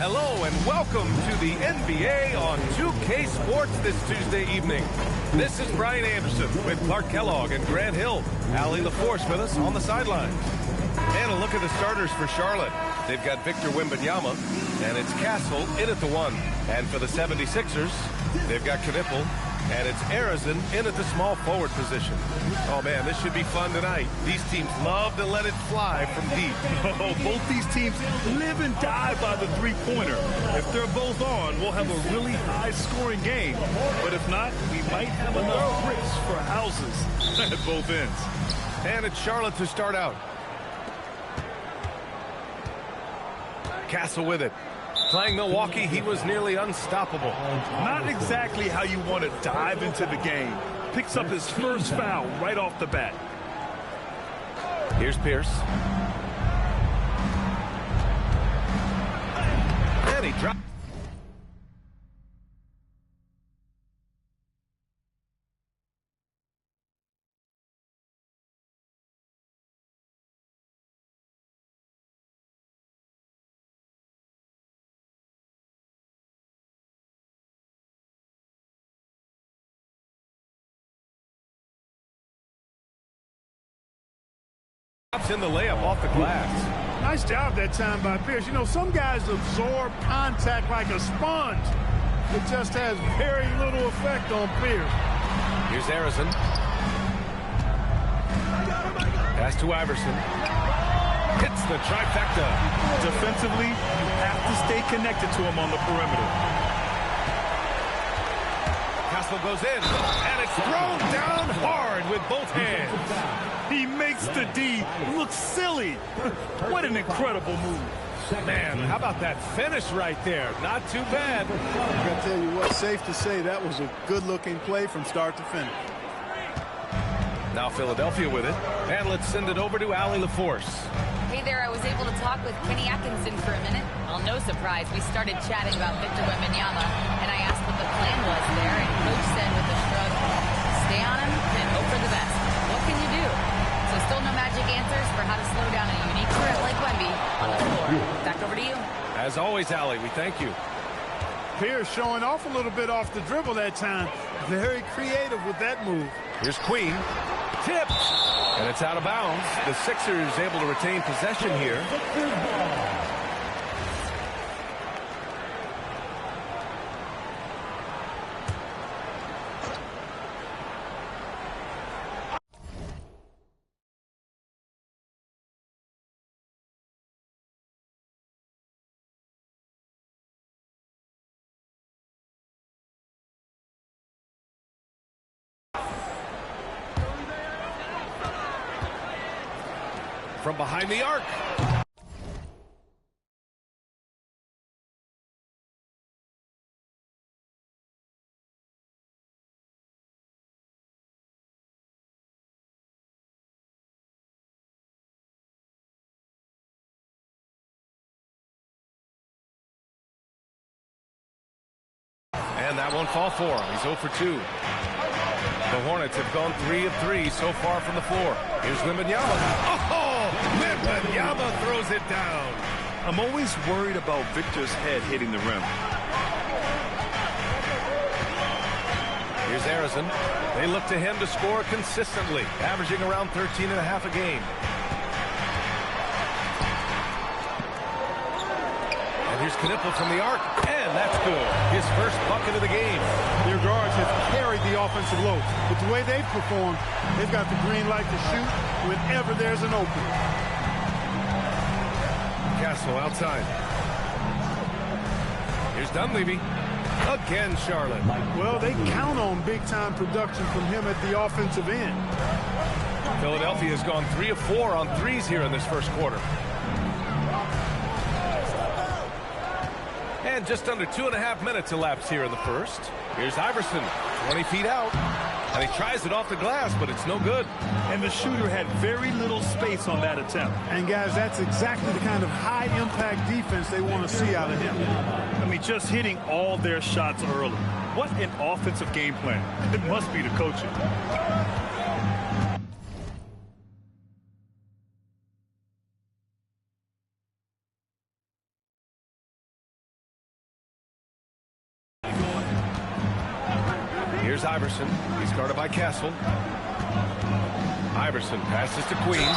Hello and welcome to the NBA on 2K Sports this Tuesday evening. This is Brian Anderson with Clark Kellogg and Grant Hill. Allie LaForce with us on the sidelines. And a look at the starters for Charlotte. They've got Victor Wembanyama, and it's Castle in at the 1. And for the 76ers, they've got Knipple, and it's Arizin in at the small forward position. Oh, man, this should be fun tonight. These teams love to let it fly from deep. Oh, both these teams live and die by the three-pointer. If they're both on, we'll have a really high-scoring game. But if not, we might have enough bricks for houses at both ends. And it's Charlotte to start out. Castle with it. Playing Milwaukee, he was nearly unstoppable. Not exactly how you want to dive into the game. Picks up his first foul right off the bat. Here's Pierce. And he dropped. In the layup off the glass. Nice job that time by Pierce. You know, some guys absorb contact like a sponge. It just has very little effect on Pierce. Here's Arizin. Pass to Iverson. Hits the trifecta. Defensively, you have to stay connected to him on the perimeter. Castle goes in, and it's thrown down hard with both hands. He makes the D look silly. What an incredible move. Man, how about that finish right there? Not too bad. I'm going to tell you what, safe to say that was a good-looking play from start to finish. Now Philadelphia with it, and let's send it over to Allie LaForce. Hey there, I was able to talk with Kenny Atkinson for a minute. Well, no surprise, we started chatting about Victor Wembanyama, and I asked what the plan was there, and Coach said with a shrug, stay on him and hope for the best. What can you do? So still no magic answers for how to slow down a unique threat like Wemby on the floor. Back over to you. As always, Allie, we thank you. Pierce showing off a little bit off the dribble that time. Very creative with that move. Here's Queen. Tipped. And it's out of bounds. The Sixers able to retain possession here. From behind the arc. And that won't fall for him. He's 0 for 2. The Hornets have gone 3 of 3 so far from the floor. Here's Wembanyama. Oh! Wembanyama throws it down. I'm always worried about Victor's head hitting the rim. Here's Arizin. They look to him to score consistently, averaging around 13.5 a game. And here's Knipple from the arc, and that's good. His first bucket of the game. Their guards have carried the offensive load. But the way they've performed, they've got the green light to shoot whenever there's an opening. Castle outside. Here's Dunleavy. Again, Charlotte. Well, they count on big-time production from him at the offensive end. Philadelphia has gone 3 of 4 on threes here in this first quarter. And just under 2.5 minutes elapsed here in the first. Here's Iverson, 20 feet out. And he tries it off the glass, but it's no good. And the shooter had very little space on that attempt. And, guys, that's exactly the kind of high-impact defense they want to see out of him. I mean, just hitting all their shots early. What an offensive game plan. It must be the coaching. Iverson. He's guarded by Castle. Iverson passes to Queen.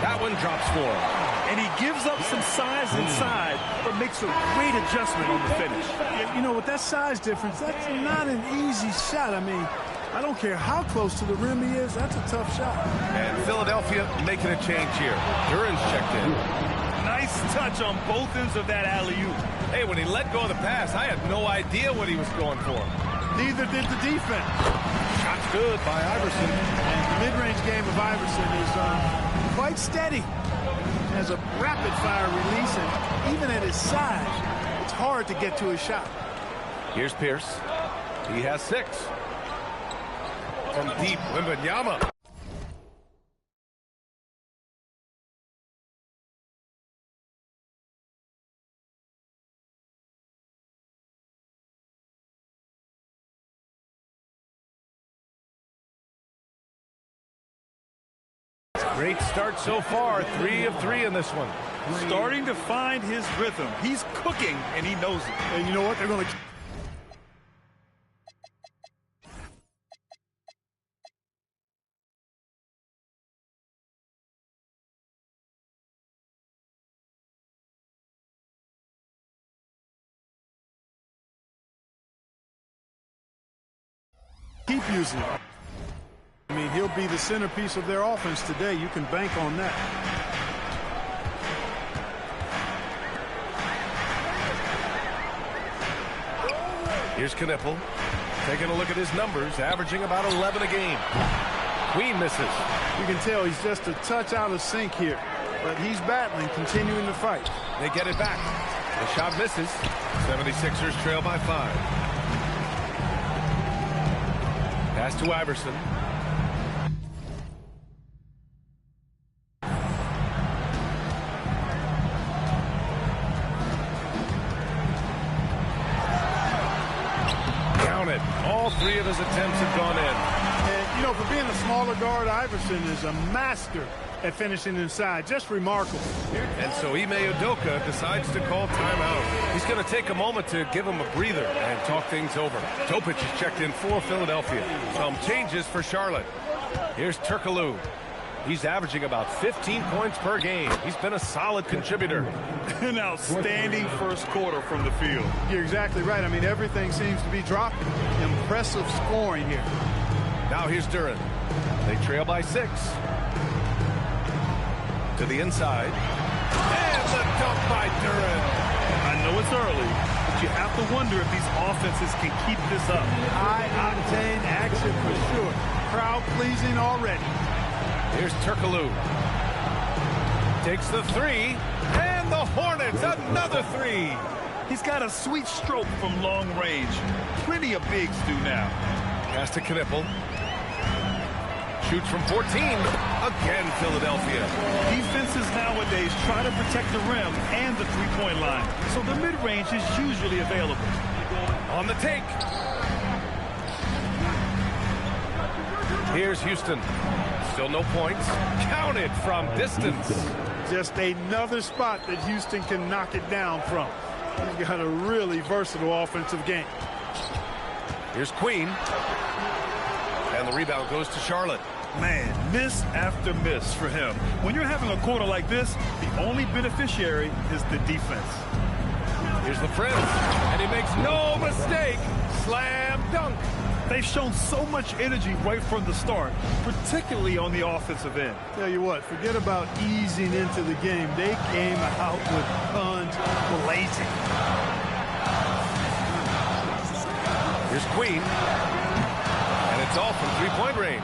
That one drops for him. And he gives up some size inside, but makes a great adjustment on the finish. You know, with that size difference, that's not an easy shot. I mean, I don't care how close to the rim he is. That's a tough shot. And Philadelphia making a change here. Duran's checked in. Nice touch on both ends of that alley-oop. Hey, when he let go of the pass, I had no idea what he was going for. Neither did the defense. Shot's good by Iverson. And the mid-range game of Iverson is quite steady. Has a rapid-fire release, and even at his size, it's hard to get to his shot. Here's Pierce. He has 6. From deep, Wemby. Great start so far. 3 of 3 in this one. Starting to find his rhythm. He's cooking, and he knows it. And you know what? They're going to... keep using it. I mean, he'll be the centerpiece of their offense today. You can bank on that. Here's Knipple. Taking a look at his numbers, averaging about 11 a game. Queen misses. You can tell he's just a touch out of sync here. But he's battling, continuing to fight. They get it back. The shot misses. 76ers trail by 5. Pass to Iverson. Count it. All 3 of his attempts have gone in. And, you know, for being a smaller guard, Iverson is a master at finishing inside. Just remarkable. And so Ime Udoka decides to call timeout. He's going to take a moment to give him a breather and talk things over. Topic is checked in for Philadelphia. Some changes for Charlotte. Here's Turkoglu. He's averaging about 15 points per game. He's been a solid contributor. An outstanding first quarter from the field. You're exactly right. I mean, everything seems to be dropping. Impressive scoring here. Now here's Duran. They trail by 6. To the inside. And the dunk by Duran. I know it's early, but you have to wonder if these offenses can keep this up. High-octane action for sure. Crowd-pleasing already. Here's Turkoglu. Takes the 3. And the Hornets, another 3. He's got a sweet stroke from long range. Plenty of bigs do now. Pass to Knipple. Shoots from 14. Again, Philadelphia. Defenses nowadays try to protect the rim and the three-point line, so the mid-range is usually available. On the take. Here's Houston. Still no points. Counted from distance. Just another spot that Houston can knock it down from. He's got a really versatile offensive game. Here's Queen. And the rebound goes to Charlotte. Man, miss after miss for him. When you're having a quarter like this, the only beneficiary is the defense. Here's the Prince. And he makes no mistake. Slam dunk. They've shown so much energy right from the start, particularly on the offensive end. Tell you what, forget about easing into the game. They came out with guns blazing. Here's Queen. And it's all from three-point range.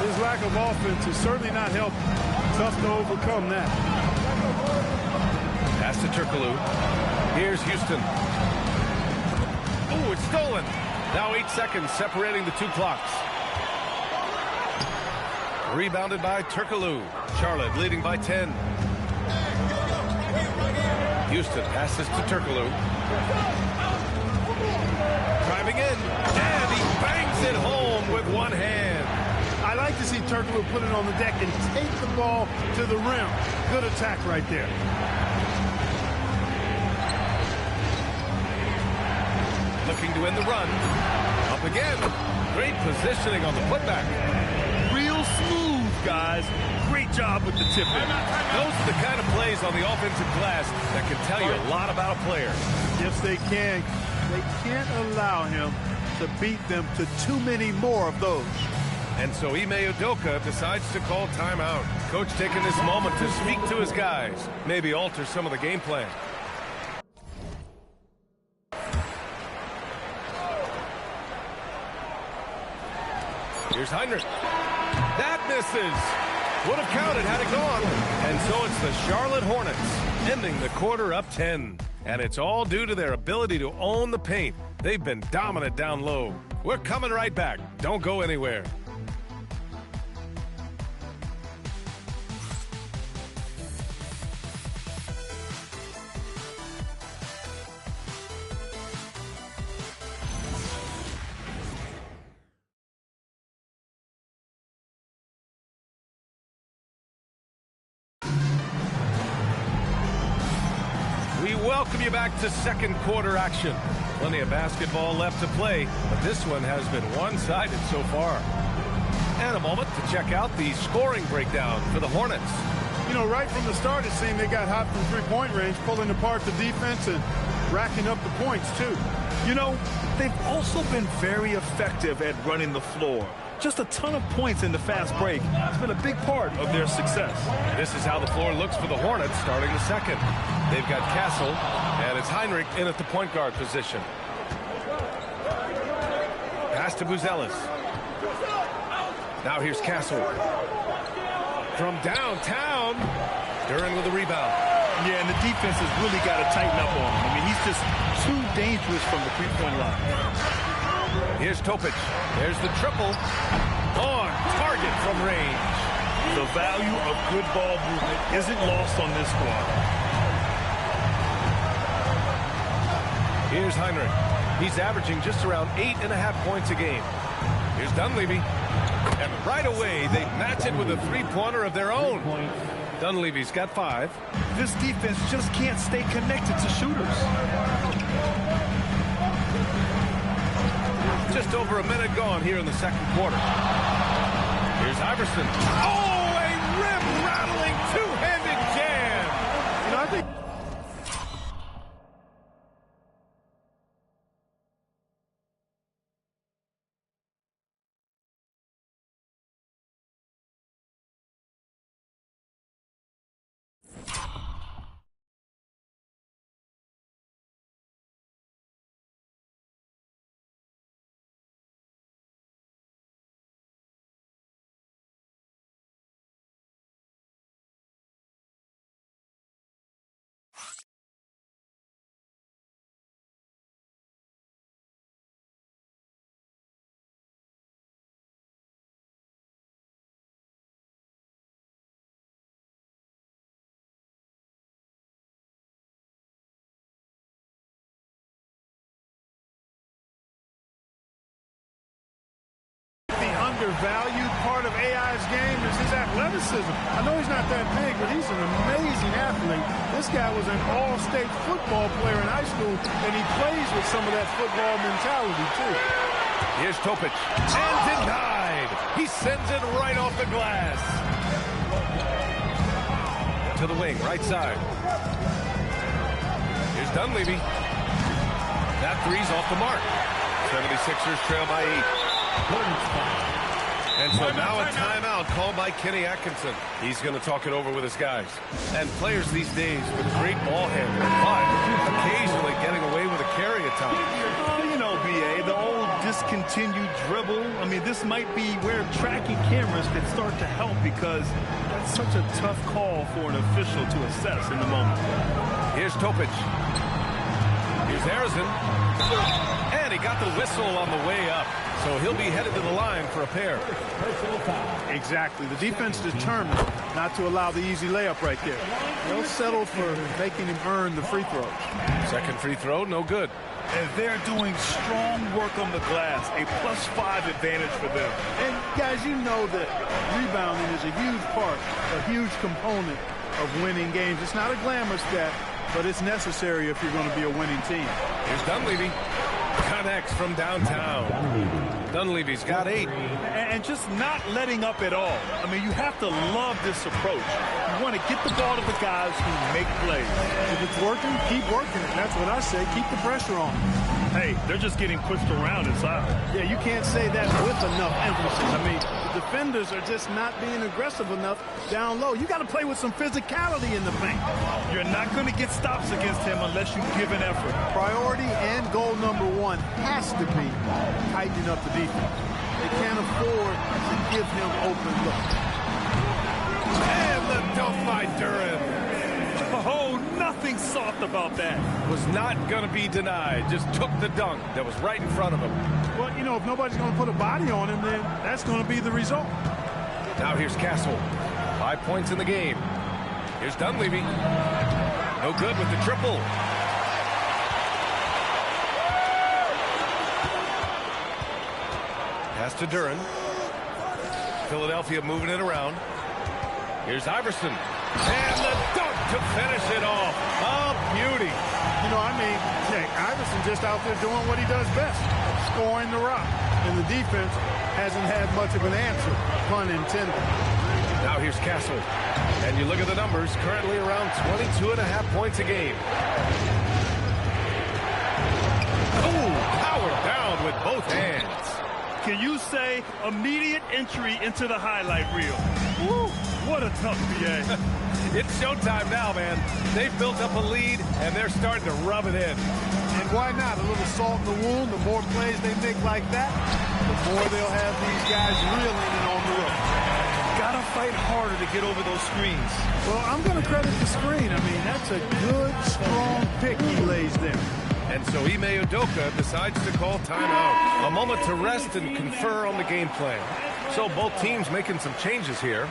His lack of offense is certainly not helping. Tough to overcome that. Pass to Turkoglu. Here's Houston. Oh, it's stolen. Now 8 seconds separating the 2 clocks. Rebounded by Turkoglu. Charlotte leading by 10. Houston passes to Turkoglu. Driving in. And he bangs it home with one hand. I like to see Turkoglu put it on the deck and take the ball to the rim. Good attack right there. Looking to end the run. Up Again, great positioning on the putback. Real smooth, guys. Great job with the tip-in. Those are the kind of plays on the offensive glass that can tell you a lot about a player. Yes, they can. They can't allow him to beat them to too many more of those. And so Ime Udoka decides to call timeout. Coach taking this moment to speak to his guys, maybe alter some of the game plan. Here's Heinrich. That misses. Would have counted had it gone. And so it's the Charlotte Hornets ending the quarter up 10. And it's all due to their ability to own the paint. They've been dominant down low. We're coming right back. Don't go anywhere. We welcome you back to second quarter action. Plenty of basketball left to play, but this one has been one-sided so far. And a moment to check out the scoring breakdown for the Hornets. You know, right from the start, it seemed they got hot from three-point range, pulling apart the defense and racking up the points, too. You know, they've also been very effective at running the floor. Just a ton of points in the fast break. It's been a big part of their success. This is how the floor looks for the Hornets starting the second. They've got Castle, and it's Heinrich in at the point guard position. Pass to Buzelis. Now here's Castle. From downtown, Duran with the rebound. Yeah, and the defense has really got to tighten up on him. I mean, he's just too dangerous from the three-point line. Here's Topic. There's the triple. On target from range. The value of good ball movement isn't lost on this squad. Here's Heinrich. He's averaging just around 8.5 points a game. Here's Dunleavy. And right away, they match it with a three-pointer of their own. Dunleavy's got 5. This defense just can't stay connected to shooters. Just over a minute gone here in the second quarter. Here's Iverson. Oh, a rim-rattling two-handed jam. You know, I think undervalued part of AI's game is his athleticism. I know he's not that big, but he's an amazing athlete. This guy was an all-state football player in high school, and he plays with some of that football mentality, too. Here's Topic. And denied. He sends it right off the glass. To the wing, right side. Here's Dunleavy. That three's off the mark. 76ers trail by 8. And so now a timeout called by Kenny Atkinson. He's going to talk it over with his guys. And players these days with great ball handling, but occasionally getting away with a carry at times. You know, BA, the old discontinued dribble. I mean, this might be where tracking cameras can start to help because that's such a tough call for an official to assess in the moment. Here's Topic. Here's Harrison. And he got the whistle on the way up. So he'll be headed to the line for a pair. Exactly. The defense determined not to allow the easy layup right there. They'll settle for making him earn the free throws. Second free throw, no good. And they're doing strong work on the glass. A +5 advantage for them. And, guys, you know that rebounding is a huge part, a huge component of winning games. It's not a glamour stat, but it's necessary if you're going to be a winning team. Here's Dunleavy. connects from downtown. Dunleavy's got 8. And just not letting up at all. I mean, you have to love this approach. You want to get the ball to the guys who make plays. If it's working, keep working it. That's what I say. Keep the pressure on. Hey, they're just getting pushed around inside. Yeah, you can't say that with enough emphasis. I mean, the defenders are just not being aggressive enough down low. You got to play with some physicality in the paint. You're not going to get stops against him unless you give an effort. Priority and goal number 1 has to be tightening up the defense. They can't afford to give him open looks. And the dunk by Duren. Oh, nothing soft about that. Was not going to be denied. Just took the dunk that was right in front of him. Well, you know, if nobody's going to put a body on him, then that's going to be the result. Now here's Castle. 5 points in the game. Here's Dunleavy. No good with the triple. Pass to Duren. Philadelphia moving it around. Here's Iverson. And the dunk to finish it off. A beauty. You know, I mean, hey, Iverson just out there doing what he does best, scoring the rock. And the defense hasn't had much of an answer, pun intended. Now here's Castle. And you look at the numbers, currently around 22.5 points a game. Oh, powered down with both hands. Can you say immediate entry into the highlight reel? Woo, what a tough BA. It's showtime now, man. They've built up a lead, and they're starting to rub it in. And why not? A little salt in the wound. The more plays they make like that, the more they'll have these guys reeling and on the road. Gotta fight harder to get over those screens. Well, I'm going to credit the screen. I mean, that's a good, strong pick he lays there. And so Ime Udoka decides to call timeout. A moment to rest and confer on the game plan. So both teams making some changes here.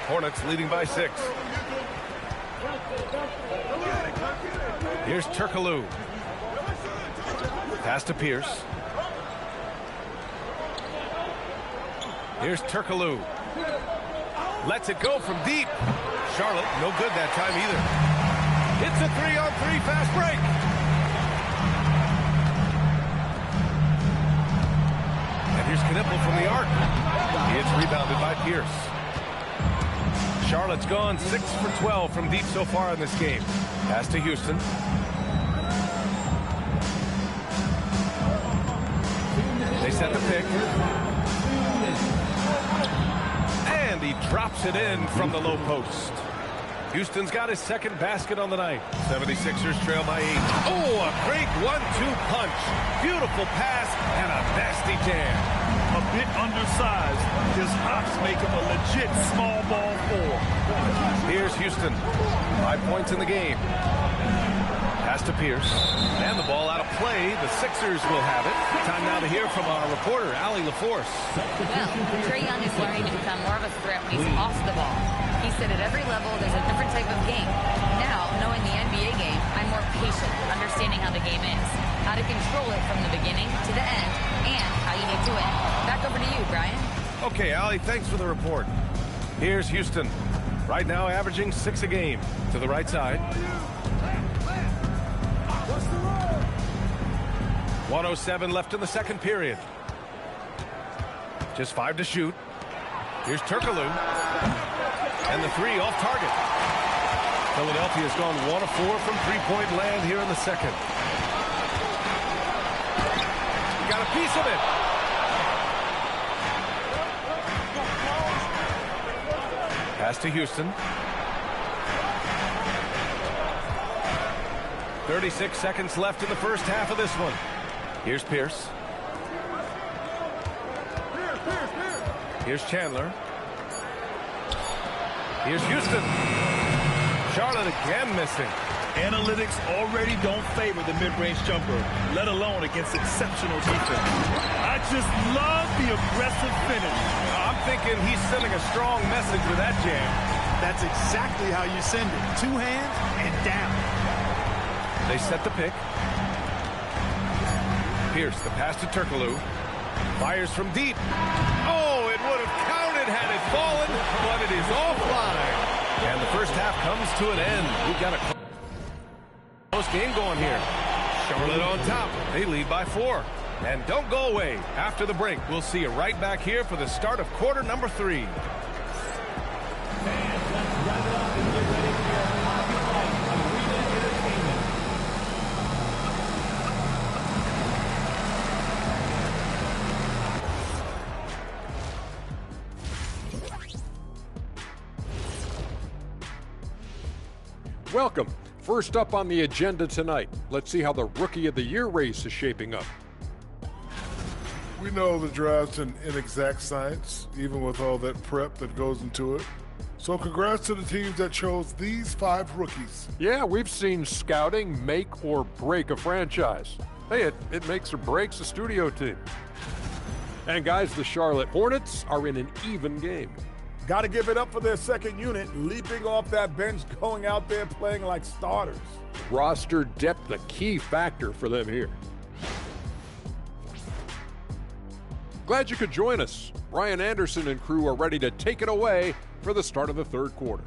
Hornets leading by 6. Here's Turkoglu. Pass to Pierce. Here's Turkoglu. Lets it go from deep. Charlotte, no good that time either. It's a 3-on-3 fast break. And here's Knipple from the arc. It's rebounded by Pierce. Charlotte's gone 6 for 12 from deep so far in this game. Pass to Houston. They set the pick. And he drops it in from the low post. Houston's got his second basket on the night. 76ers trail by 8. Oh, a great 1-2 punch. Beautiful pass and a nasty jam. A bit undersized. His hops make him a legit small ball 4. Here's Houston. 5 points in the game. Pass to Pierce. And the ball out of play. The Sixers will have it. Time now to hear from our reporter, Allie LaForce. Well, Trae Young is learning to become more of a threat when he's off the ball. He said at every level there's a different type of game. Now, knowing the NBA game, I'm more patient, understanding how the game is, how to control it from the beginning to the end, and how you need to win. Back over to you, Brian. Okay, Allie, thanks for the report. Here's Houston. Right now averaging 6 a game. To the right side. 1:07 left in the second period. Just 5 to shoot. Here's Turkoglu. And the 3 off target. Philadelphia's gone 1 of 4 from three-point land here in the second. Got a piece of it. Pass to Houston. 36 seconds left in the first half of this one. Here's Pierce. Here's Chandler. Here's Houston. Charlotte again missing. Analytics already don't favor the mid-range jumper, let alone against exceptional defense. I just love the aggressive finish. I'm thinking he's sending a strong message with that jam. That's exactly how you send it. 2 hands and down. They set the pick. Pierce, the pass to Turkoglu. Fires from deep. Oh, it would have counted had it fallen, but it is offline. And the first half comes to an end. We've got a close game going here. Charlotte on top. They lead by 4. And don't go away. After the break, we'll see you right back here for the start of quarter number 3. Welcome. First up on the agenda tonight, let's see how the Rookie of the Year race is shaping up. We know the draft's an inexact science, even with all that prep that goes into it. So congrats to the teams that chose these 5 rookies. Yeah, we've seen scouting make or break a franchise. Hey, it makes or breaks a studio team. And guys, the Charlotte Hornets are in an even game. Got to give it up for their second unit, leaping off that bench, going out there playing like starters. Roster depth, a key factor for them here. Glad you could join us. Brian Anderson and crew are ready to take it away for the start of the third quarter.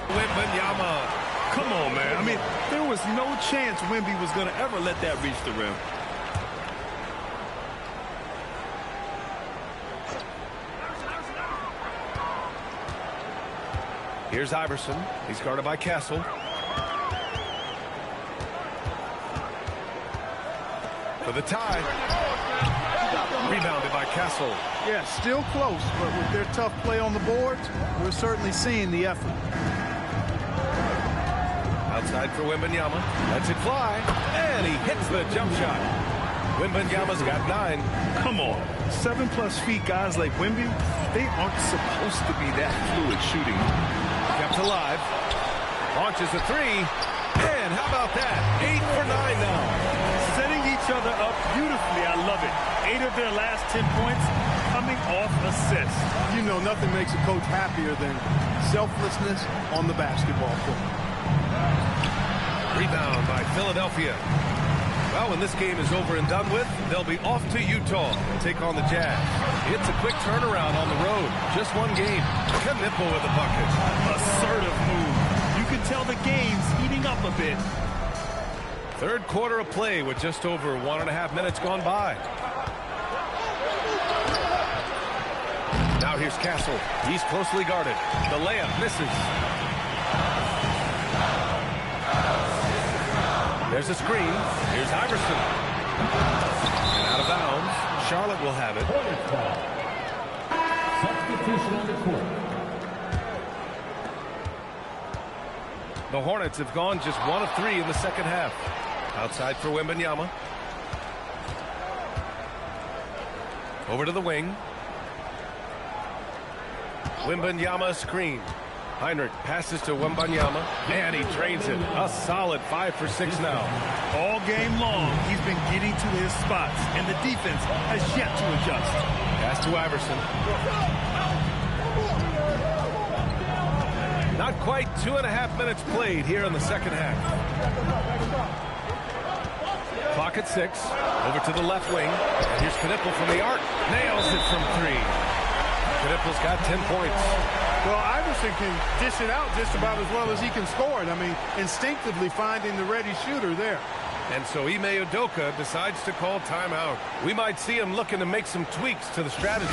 Wemby. Come on, man. I mean, there was no chance Wemby was going to ever let that reach the rim. Here's Iverson. He's guarded by Castle. For the tie. Rebounded by Castle. Yeah, still close, but with their tough play on the boards, we're certainly seeing the effort. Outside for Wembanyama. Lets it fly. And he hits the jump shot. Wembanyama's got 9. Come on. 7+ feet guys like Wemby, they aren't supposed to be that fluid shooting. Kept alive. Launches a 3. And how about that? 8 for 9 now. Setting each other up beautifully. I love it. 8 of their last 10 points coming off assists. You know, nothing makes a coach happier than selflessness on the basketball court. Rebound by Philadelphia. Well, when this game is over and done with, they'll be off to Utah to take on the Jazz. It's a quick turnaround on the road. Just one game. Knipple with the bucket. Assertive move. You can tell the game's heating up a bit. Third quarter of play with just over 1.5 minutes gone by. Now here's Castle. He's closely guarded. The layup misses. There's a screen. Here's Iverson. And out of bounds. Charlotte will have it. Substitution on the court. The Hornets have gone just 1 of 3 in the second half. Outside for Wembanyama. Over to the wing. Wembanyama screen. Heinrich passes to Wembanyama, and he drains it. A solid 5 for 6 now. All game long, he's been getting to his spots, and the defense has yet to adjust. Pass to Iverson. Not quite 2.5 minutes played here in the second half. Clock at 6. Over to the left wing. And here's Knipple from the arc. Nails it from 3. Knipple's got 10 points. Well, Iverson can dish it out just about as well as he can score it. I mean, instinctively finding the ready shooter there. And so Ime Udoka decides to call timeout. We might see him looking to make some tweaks to the strategy.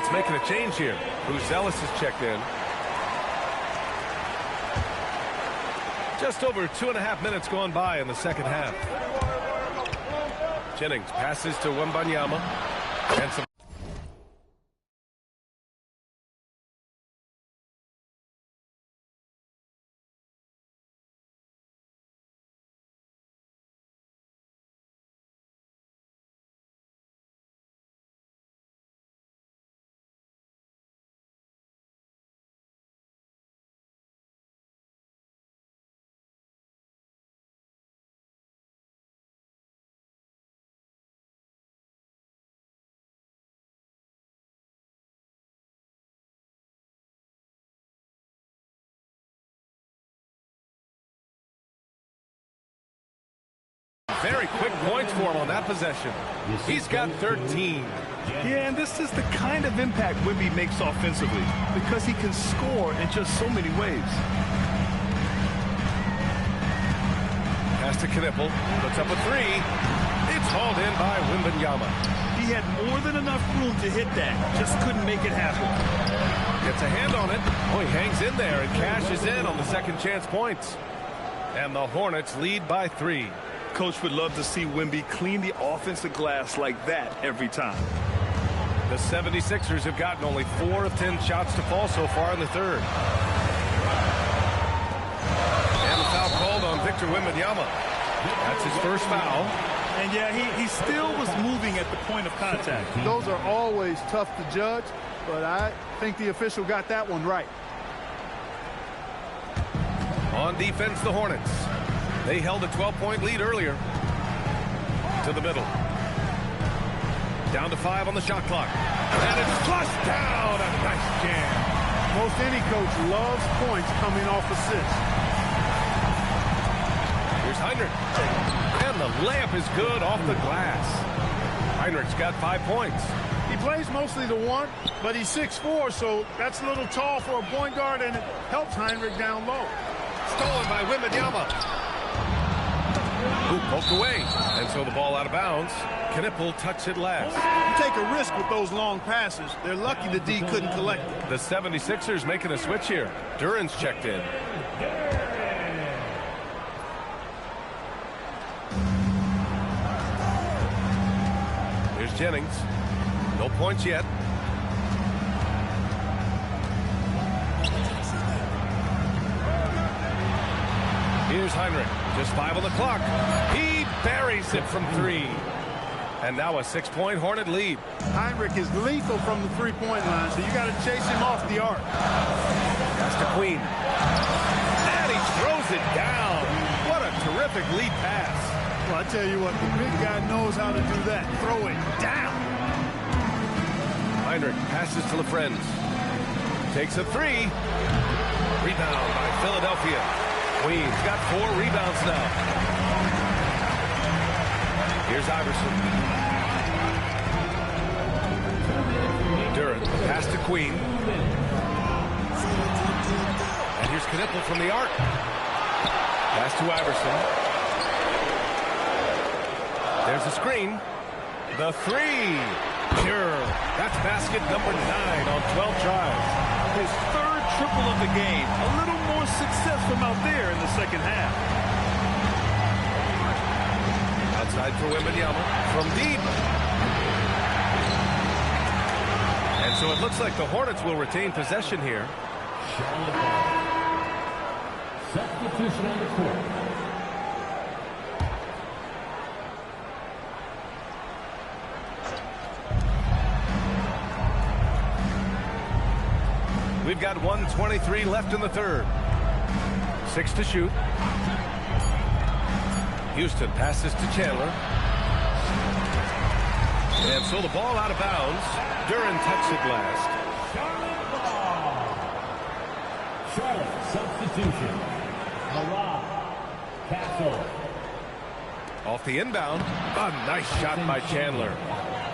Hornets making a change here. Buzelis is checked in. Just over 2.5 minutes gone by in the second half. Jennings passes to Wembanyama. And some very quick points for him on that possession. He's got 13. Yeah, and this is the kind of impact Wemby makes offensively because he can score in just so many ways. Pass to Knippel. Puts up a three. It's hauled in by Wembanyama. He had more than enough room to hit that. Just couldn't make it happen. Gets a hand on it. Oh, he hangs in there and cashes in on the second chance points. And the Hornets lead by 3. Coach would love to see Wemby clean the offensive glass like that every time. The 76ers have gotten only 4 of 10 shots to fall so far in the third. And the foul called on Victor Wembanyama. That's his first foul. And yeah, he still was moving at the point of contact. Those are always tough to judge, but I think the official got that one right. On defense, the Hornets. They held a 12-point lead earlier. To the middle. Down to 5 on the shot clock. And it's flushed down. A nice jam. Most any coach loves points coming off assists. Here's Heinrich. And the layup is good off the glass. Heinrich's got 5 points. He plays mostly the 1, but he's 6'4", so that's a little tall for a point guard, and it helps Heinrich down low. Stolen by Wembanyama. Who poked away. And so the ball out of bounds. Knippel touched it last. You take a risk with those long passes. They're lucky the D couldn't collect it. The 76ers making a switch here. Duran's checked in. Here's Jennings. No points yet. Here's Heinrich. Just 5 on the clock. He buries it from 3. And now a 6-point Hornet lead. Heinrich is lethal from the three-point line, so you got to chase him off the arc. That's to Queen. And he throws it down. What a terrific lead pass. Well, I tell you what, the big guy knows how to do that. Throw it down. Heinrich passes to LaFrenz. Takes a 3. Rebound by Philadelphia. Queen's got 4 rebounds now. Here's Iverson. Duran, pass to Queen. And here's Knippel from the arc. Pass to Iverson. There's a screen. The 3. Sure. That's basket number 9 on 12 tries. His third triple of the game. A little more success from out there in the second half. Outside for Wembanyama from deep. And so it looks like the Hornets will retain possession here. Substitution on the court. We've got 1:23 left in the third. 6 to shoot. Houston passes to Chandler. And so the ball out of bounds. Duran touched it last. Charlotte substitution. Castle. Off the inbound. A nice shot by Chandler.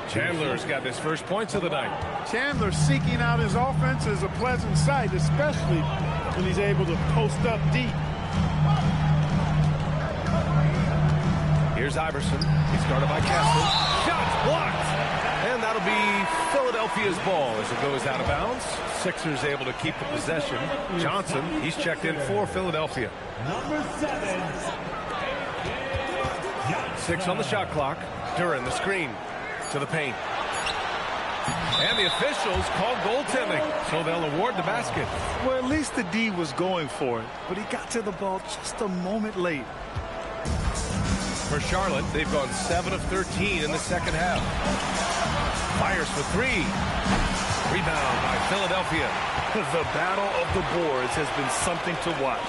Chandler's got his first points of the night. Chandler seeking out his offense is a pleasant sight, especially when he's able to post up deep. Here's Iverson. He's guarded by Castle. Shots blocked. And that'll be Philadelphia's ball as it goes out of bounds. Sixers able to keep the possession. Johnson, he's checked in for Philadelphia. Number 7. 6 on the shot clock. Duran, the screen to the paint. And the officials call goaltending, so they'll award the basket. Well, at least the D was going for it, but he got to the ball just a moment late. For Charlotte, they've gone 7 of 13 in the second half. Fires for 3. Rebound by Philadelphia. The battle of the boards has been something to watch.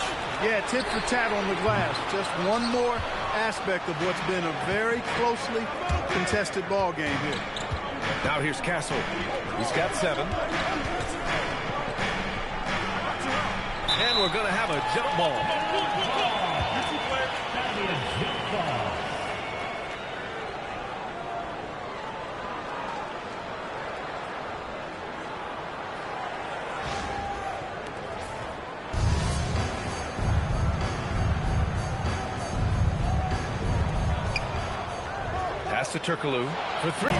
Yeah, tit for tat on the glass. Just one more aspect of what's been a very closely contested ball game here. Now here's Castle. He's got 7. And we're going to have a jump ball. Pass to Turkoglu for 3.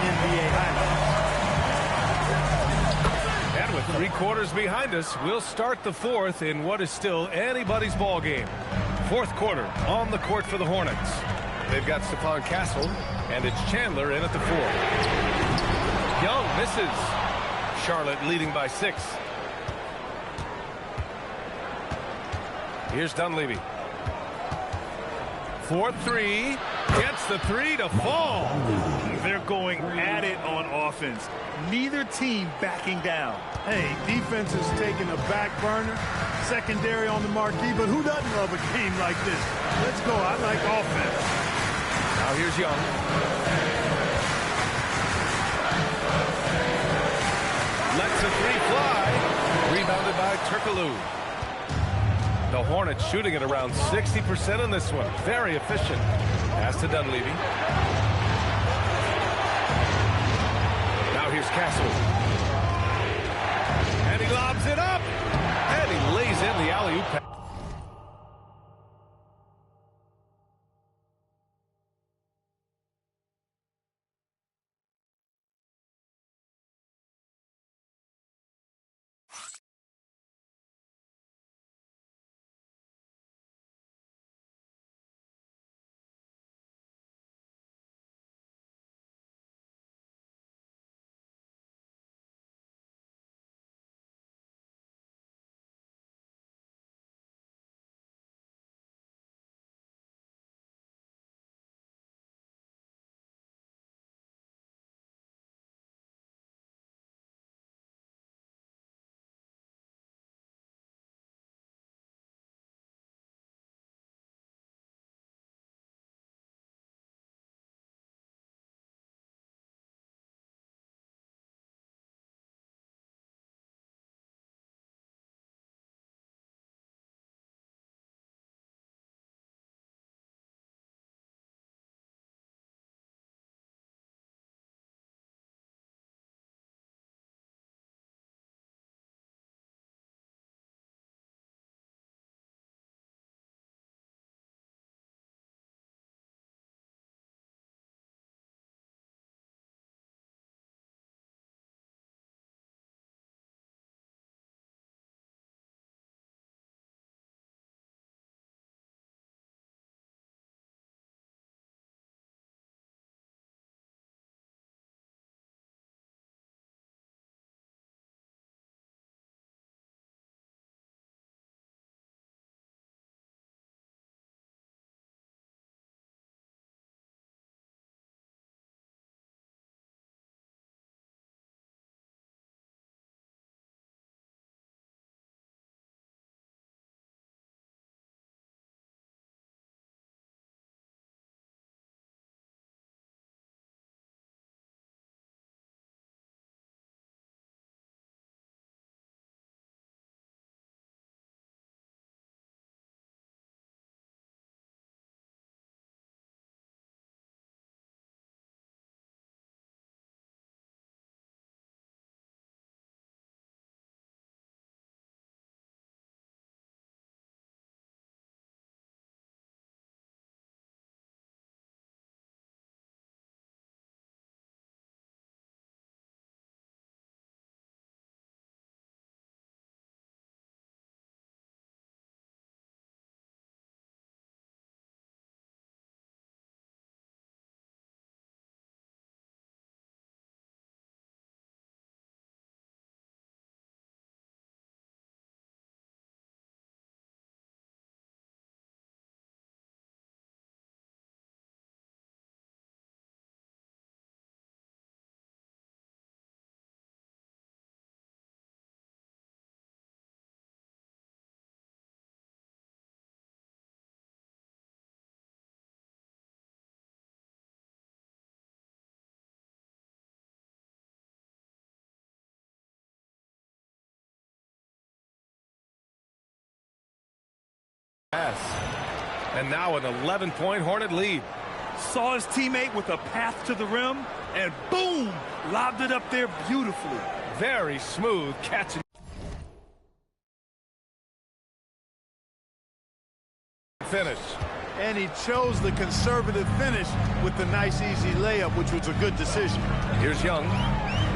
And with 3 quarters behind us, we'll start the 4th in what is still anybody's ball game. 4th quarter on the court for the Hornets. They've got Stephon Castle, and it's Chandler in at the 4. Young misses. Charlotte leading by 6. Here's Dunleavy. 4-3. Gets the 3 to fall. They're going at it on offense. Neither team backing down. Hey, defense is taking a back burner, secondary on the marquee, but who doesn't love a game like this? Let's go. I like offense. Now here's Young. Lets a 3 fly. Rebounded by Turkoglu. The Hornets shooting at around 60% in this one. Very efficient. Pass to Dunleavy. Now here's Castle. And he lobs it up. And he lays in the alley-oop pass. pass. And now an 11-point Hornet lead. Saw his teammate with a path to the rim, and boom, lobbed it up there beautifully. Very smooth catch. Finish. And he chose the conservative finish with the nice, easy layup, which was a good decision. Here's Young.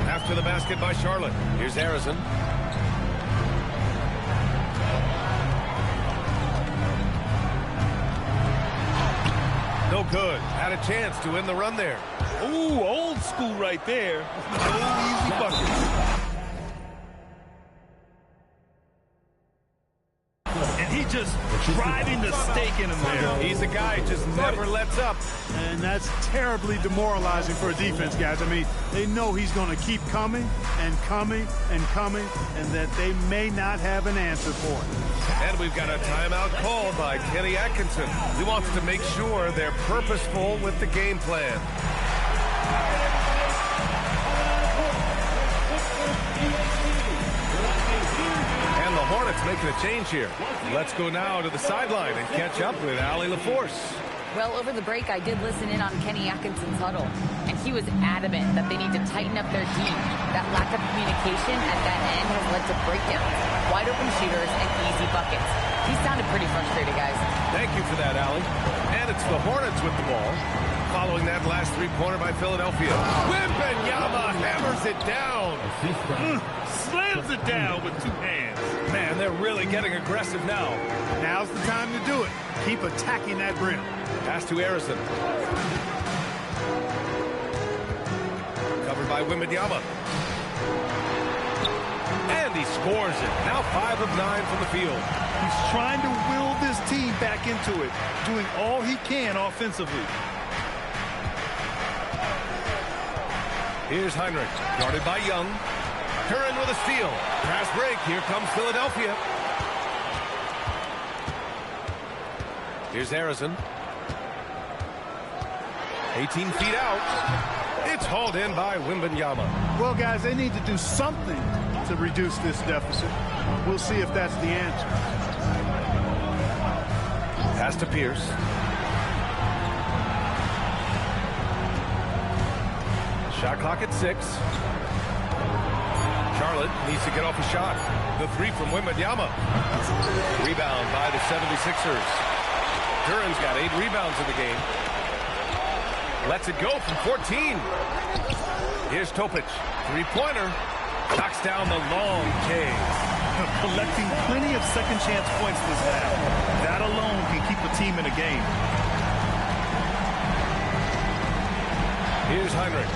After the basket by Charlotte. Here's Harrison. No good. Had a chance to win the run there. Ooh, old school right there. No easy buckets. And he just driving the stake in him there. He's a guy who just never lets up. And that's terribly demoralizing for a defense, guys. I mean, they know he's going to keep coming and coming and coming, and that they may not have an answer for it. And we've got a timeout called by Kenny Atkinson. He wants to make sure they're purposeful with the game plan. And the Hornets making a change here. Let's go now to the sideline and catch up with Allie LaForce. Well, over the break, I did listen in on Kenny Atkinson's huddle, and he was adamant that they need to tighten up their D. That lack of communication at that end has led to breakdowns, wide open shooters, and easy buckets. He sounded pretty frustrated, guys. Thank you for that, Allie. And it's the Hornets with the ball. Following that last three-pointer by Philadelphia. Wemby hammers it down. Slams it down with two hands. Man, they're really getting aggressive now. Now's the time to do it. Keep attacking that rim. Pass to Harrison. Covered by Wemby. And he scores it. Now 5 of 9 from the field. He's trying to will this team back into it, doing all he can offensively. Here's Heinrich, guarded by Young. Curran with a steal. Pass break. Here comes Philadelphia. Here's Harrison. 18 feet out. It's hauled in by Wemby. Well, guys, they need to do something to reduce this deficit. We'll see if that's the answer. Pass to Pierce. Shot clock at 6. Charlotte needs to get off a shot. The three from Wemby. Rebound by the 76ers. Curran's got 8 rebounds in the game. Lets it go from 14. Here's Topic. Three-pointer. Knocks down the long K. Collecting plenty of second chance points this half. That alone can keep a team in a game. Here's Heinrich.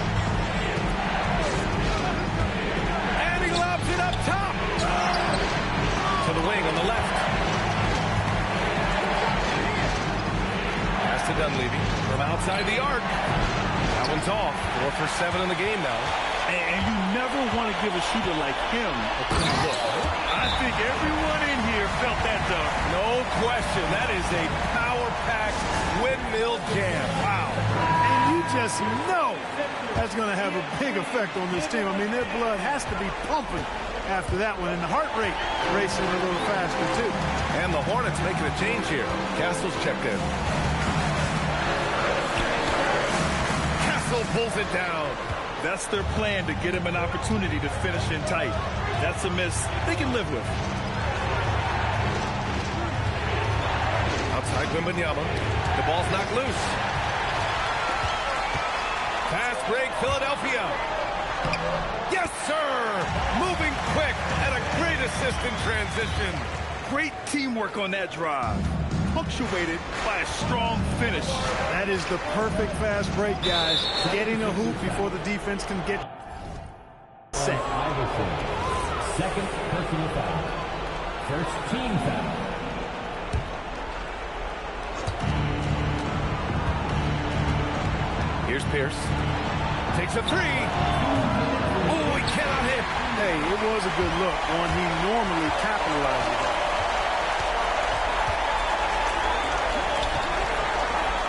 And he lobs it up top. To the wing on the left. Pass to Dunleavy from outside the arc. That one's off. 4 for 7 in the game now. And you never want to give a shooter like him a clean look. I think everyone in here felt that dunk. No question. That is a power-packed windmill jam. Wow. And you just know that's going to have a big effect on this team. I mean, their blood has to be pumping after that one, and the heart rate racing a little faster, too. And the Hornets making a change here. Castle's checked in. Castle pulls it down. That's their plan, to get him an opportunity to finish in tight. That's a miss they can live with. Outside Wemby. The ball's knocked loose. Fast break, Philadelphia. Yes, sir! Moving quick and a great assist in transition. Great teamwork on that drive, punctuated by a strong finish. That is the perfect fast break, guys. Getting a hoop before the defense can get set. Second personal foul. First team foul. Here's Pierce. Takes a 3. Oh, he cannot hit. Hey, it was a good look. One he normally capitalizes on.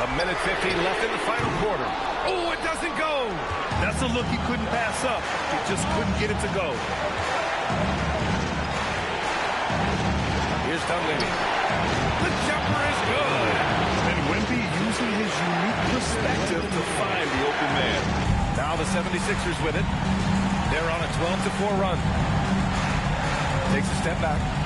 A minute 15 left in the final quarter. Oh, it doesn't go. That's a look he couldn't pass up. He just couldn't get it to go. Here's Dunleavy. The jumper 76ers with it. They're on a 12-4 run. Takes a step back.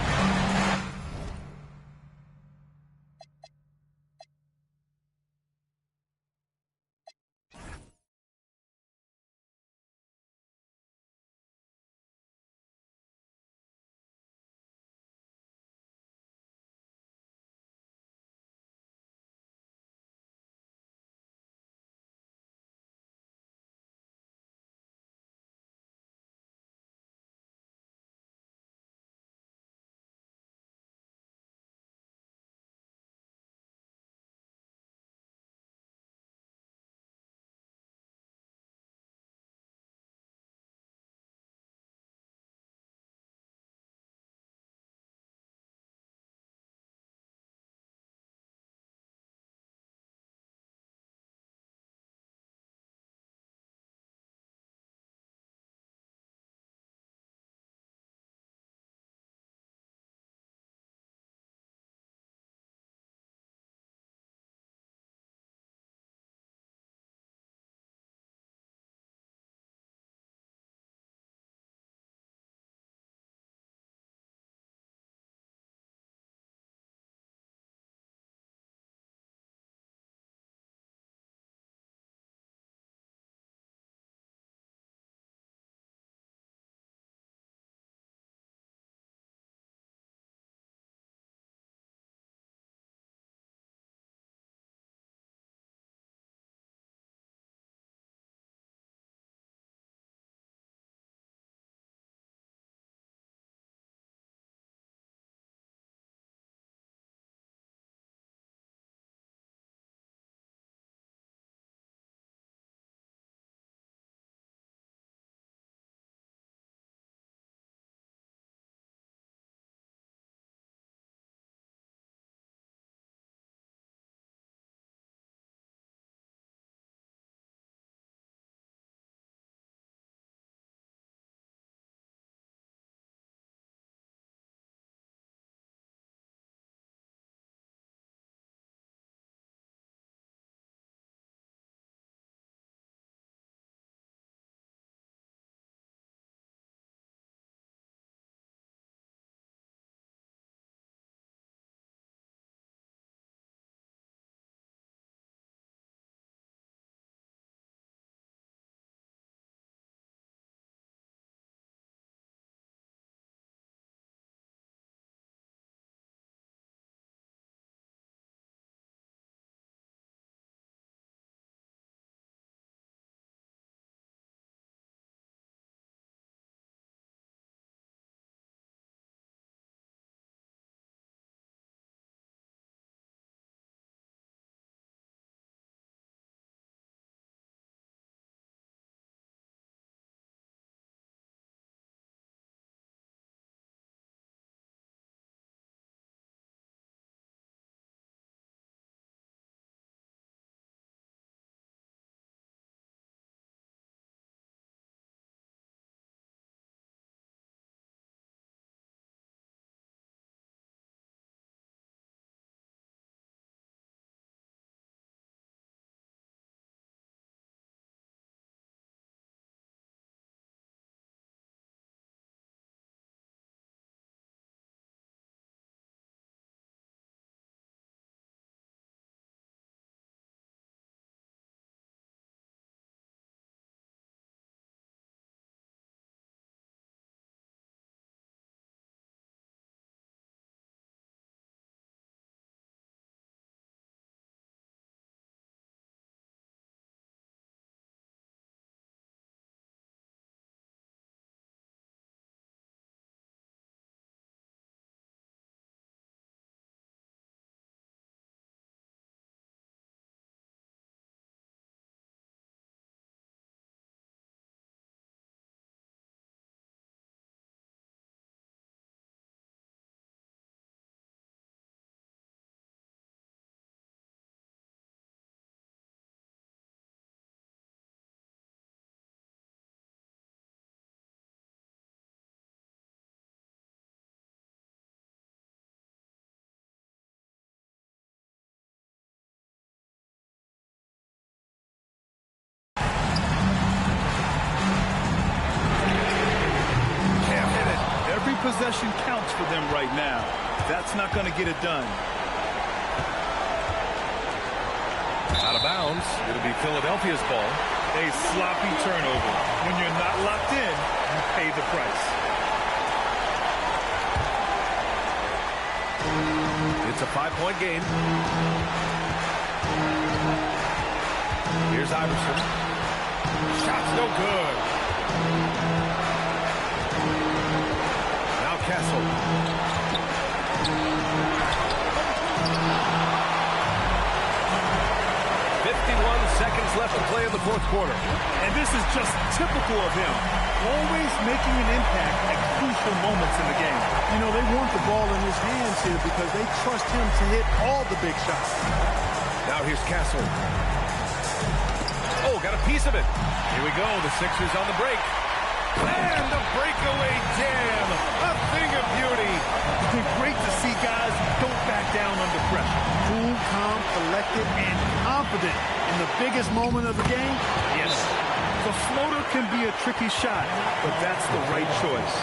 possession counts for them right now. That's not going to get it done. Out of bounds. It'll be Philadelphia's ball. A sloppy turnover. When you're not locked in, you pay the price. It's a 5-point game. Here's Iverson. Shot's no good. Now Castle. Seconds left to play in the fourth quarter. And this is just typical of him. Always making an impact at crucial moments in the game. You know, they want the ball in his hands here because they trust him to hit all the big shots. Now here's Castle. Oh, got a piece of it. Here we go. The Sixers on the break. And the breakaway jam. A thing of beauty. It's been great to see guys don't back down under pressure. Cool, calm, collected, and confident in the biggest moment of the game. Yes. The floater can be a tricky shot, but that's the right choice.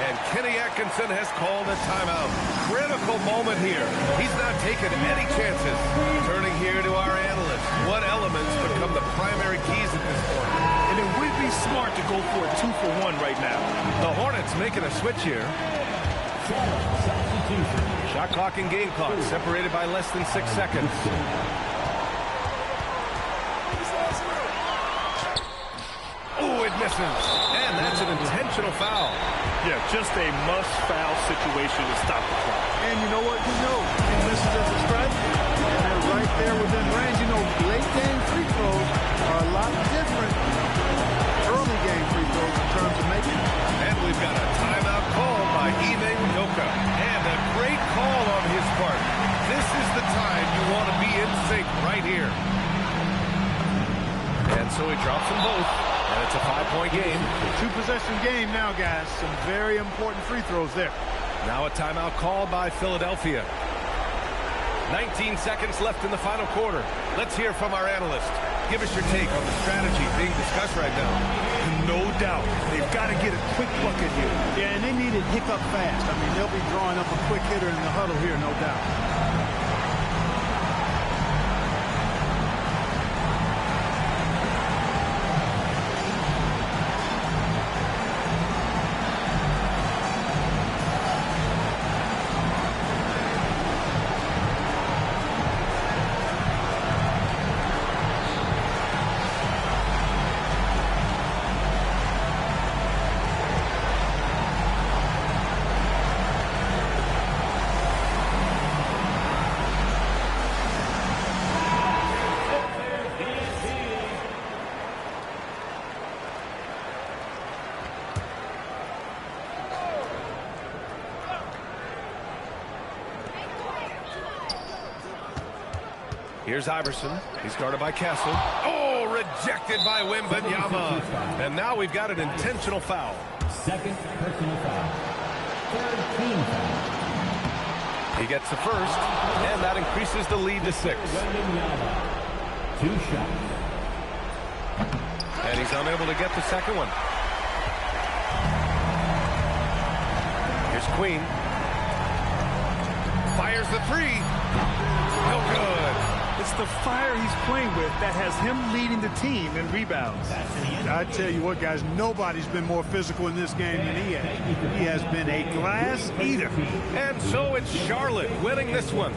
And Kenny Atkinson has called a timeout. Critical moment here. He's not taking any chances. Turning here to our analyst. What elements become the primary keys at this point? And it would be smart to go for a 2-for-1 right now. The Hornets making a switch here. Shot clock and game clock separated by less than 6 seconds. Oh, it misses. And that's an intentional foul. Yeah, just a must-foul situation to stop the clock. And you know what? You know, he misses as a strike, and they're right there within range. You know, late game free throws are a lot different early game free throws in terms of making them. And we've got a timeout call by Ime Udoka. And a great call on his part. This is the time you want to be in sync right here. And so he drops them both. And it's a 5-point game. 2-possession game now, guys. Some very important free throws there. Now a timeout called by Philadelphia. 19 seconds left in the final quarter. Let's hear from our analyst. Give us your take on the strategy being discussed right now. No doubt. They've got to get a quick bucket here. Yeah, and they need it hiccup fast. I mean, they'll be drawing up a quick hitter in the huddle here, no doubt. Here's Iverson. He's guarded by Castle. Oh, rejected by Wemby. And now we've got an intentional foul. Second personal foul. Third team foul. He gets the first, and that increases the lead to 6. 2 shots. And he's unable to get the second one. Here's Queen. Fires the 3. No good. It's the fire he's playing with that has him leading the team in rebounds. I tell you what, guys, nobody's been more physical in this game than he has. He has been a glass eater. And so it's Charlotte winning this one.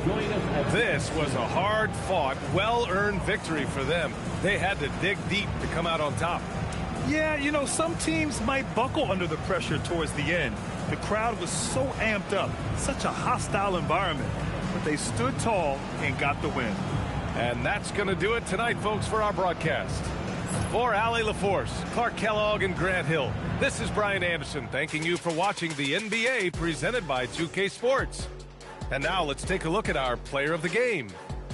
This was a hard-fought, well-earned victory for them. They had to dig deep to come out on top. Yeah, you know, some teams might buckle under the pressure towards the end. The crowd was so amped up, such a hostile environment. But they stood tall and got the win. And that's going to do it tonight, folks, for our broadcast. For Allie LaForce, Clark Kellogg, and Grant Hill, this is Brian Anderson thanking you for watching the NBA presented by 2K Sports. And now let's take a look at our player of the game,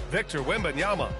Victor Wembanyama.